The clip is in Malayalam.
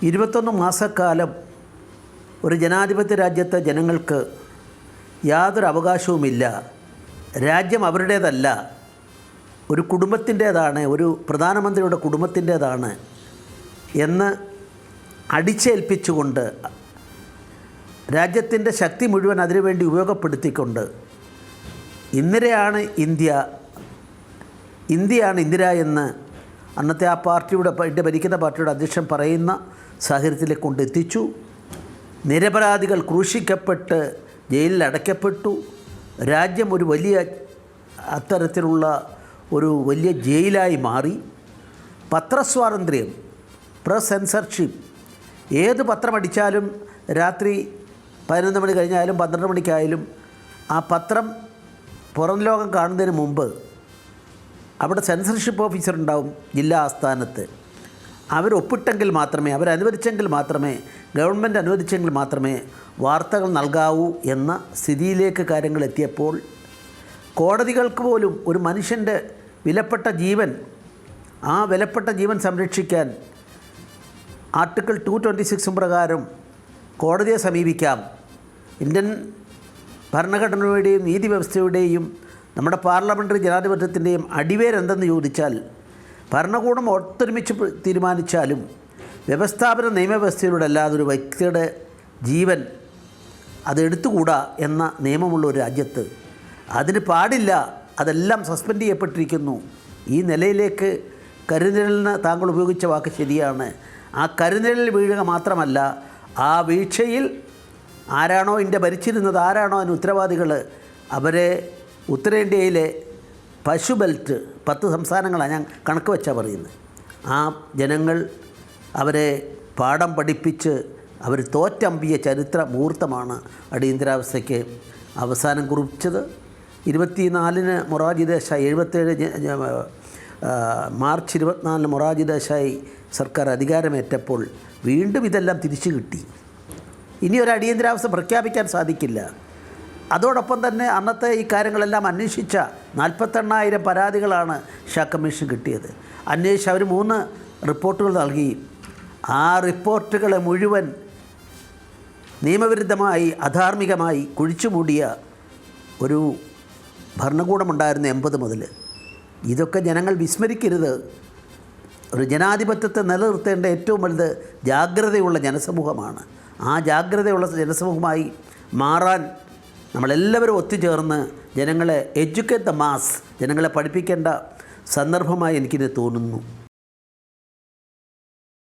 21 മാസക്കാലം ഒരു ജനാധിപത്യ രാജ്യത്തെ ജനങ്ങൾക്ക് യാതൊരു അവകാശവുമില്ല. രാജ്യം അവരുടേതല്ല, ഒരു കുടുംബത്തിൻ്റേതാണ്, ഒരു പ്രധാനമന്ത്രിയുടെ കുടുംബത്തിൻ്റേതാണ് എന്ന് അടിച്ചേൽപ്പിച്ചുകൊണ്ട് രാജ്യത്തിൻ്റെ ശക്തി മുഴുവൻ അതിനുവേണ്ടി ഉപയോഗപ്പെടുത്തിക്കൊണ്ട് ഇന്ദിരയാണ് ഇന്ത്യയാണ് ഇന്ദിര എന്ന് അന്നത്തെ ആ പാർട്ടിയുടെ ഭരിക്കുന്ന പാർട്ടിയുടെ അധ്യക്ഷൻ പറയുന്ന സാഹചര്യത്തിലേക്ക് കൊണ്ടെത്തിച്ചു. നിരപരാധികൾ ക്രൂശിക്കപ്പെട്ട് ജയിലിൽ അടയ്ക്കപ്പെട്ടു. രാജ്യം ഒരു വലിയ അത്തരത്തിലുള്ള ഒരു വലിയ ജയിലായി മാറി. പത്രസ്വാതന്ത്ര്യം, പ്രസ് സെൻസർഷിപ്പ്, ഏത് പത്രമടിച്ചാലും രാത്രി 11 മണി കഴിഞ്ഞാലും 12 മണിക്കായാലും ആ പത്രം പുറം ലോകം കാണുന്നതിന് മുമ്പ് അവിടെ സെൻസർഷിപ്പ് ഓഫീസർ ഉണ്ടാവും ജില്ലാ ആസ്ഥാനത്ത്. അവരൊപ്പിട്ടെങ്കിൽ മാത്രമേ, അവരനുവദിച്ചെങ്കിൽ മാത്രമേ, ഗവൺമെൻറ് അനുവദിച്ചെങ്കിൽ മാത്രമേ വാർത്തകൾ നൽകാവൂ എന്ന സ്ഥിതിയിലേക്ക് കാര്യങ്ങൾ എത്തിയപ്പോൾ കോടതികൾക്ക് പോലും ഒരു മനുഷ്യൻ്റെ വിലപ്പെട്ട ജീവൻ, ആ വിലപ്പെട്ട ജീവൻ സംരക്ഷിക്കാൻ ആർട്ടിക്കിൾ 226 പ്രകാരം കോടതിയെ സമീപിക്കാം. ഇന്ത്യൻ ഭരണഘടനയുടെയും നീതി വ്യവസ്ഥയുടെയും നമ്മുടെ പാർലമെൻ്ററി ജനാധിപത്യത്തിൻ്റെയും അടിവേരെന്തെന്ന് ചോദിച്ചാൽ ഭരണകൂടം ഒത്തൊരുമിച്ച് തീരുമാനിച്ചാലും വ്യവസ്ഥാപന നിയമവ്യവസ്ഥയിലൂടെ അല്ലാതെ ഒരു വ്യക്തിയുടെ ജീവൻ അതെടുത്തുകൂടാ എന്ന നിയമമുള്ള ഒരു രാജ്യത്ത് അതിന് പാടില്ല, അതെല്ലാം സസ്പെൻഡ് ചെയ്യപ്പെട്ടിരിക്കുന്നു. ഈ നിലയിലേക്ക് കരുനിഴലിന് താങ്കൾ ഉപയോഗിച്ച വാക്ക് ശരിയാണ്. ആ കരുനിഴലിൽ വീഴുക മാത്രമല്ല, ആ വീഴ്ചയിൽ ആരാണോ ഇന്ത്യ ഭരിച്ചിരുന്നത്, ആരാണോ അതിന് ഉത്തരവാദികൾ, അവരെ ഉത്തരേന്ത്യയിലെ പശു ബെൽറ്റ് 10 സംസ്ഥാനങ്ങളാണ് ഞാൻ കണക്ക് വെച്ചാൽ പറയുന്നത്. ആ ജനങ്ങൾ അവരെ പാഠം പഠിപ്പിച്ച് അവർ തോറ്റമ്പിയ ചരിത്ര മുഹൂർത്തമാണ് അടിയന്തരാവസ്ഥയ്ക്ക് അവസാനം കുറിച്ചത്. 24-ന് മൊറാർജി ദേശായി, 77 മാർച്ച് 24-ന് മൊറാർജി ദേശായി സർക്കാർ അധികാരമേറ്റപ്പോൾ വീണ്ടും ഇതെല്ലാം തിരിച്ചു കിട്ടി. ഇനി ഒരു അടിയന്തരാവസ്ഥ പ്രഖ്യാപിക്കാൻ സാധിക്കില്ല. അതോടൊപ്പം തന്നെ അന്നത്തെ ഈ കാര്യങ്ങളെല്ലാം അന്വേഷിച്ച 48,000 പരാതികളാണ് ഷാ കമ്മീഷൻ കിട്ടിയത്. അന്വേഷിച്ച് അവർ 3 റിപ്പോർട്ടുകൾ നൽകി. ആ റിപ്പോർട്ടുകളെ മുഴുവൻ നിയമവിരുദ്ധമായി, അധാർമികമായി കുഴിച്ചുമൂടിയ ഒരു ഭരണകൂടമുണ്ടായിരുന്നു 80 മുതൽ. ഇതൊക്കെ ജനങ്ങൾ വിസ്മരിക്കരുത്. ഒരു ജനാധിപത്യത്തെ നിലനിർത്തേണ്ട ഏറ്റവും വലുത് ജാഗ്രതയുള്ള ജനസമൂഹമാണ്. ആ ജാഗ്രതയുള്ള ജനസമൂഹമായി മാറാൻ നമ്മളെല്ലാവരും ഒത്തുചേർന്ന് ജനങ്ങളെ എഡ്യൂക്കേറ്റ് ദ മാസ്, ജനങ്ങളെ പഠിപ്പിക്കേണ്ട സന്ദർഭമായി എനിക്കിത് തോന്നുന്നു.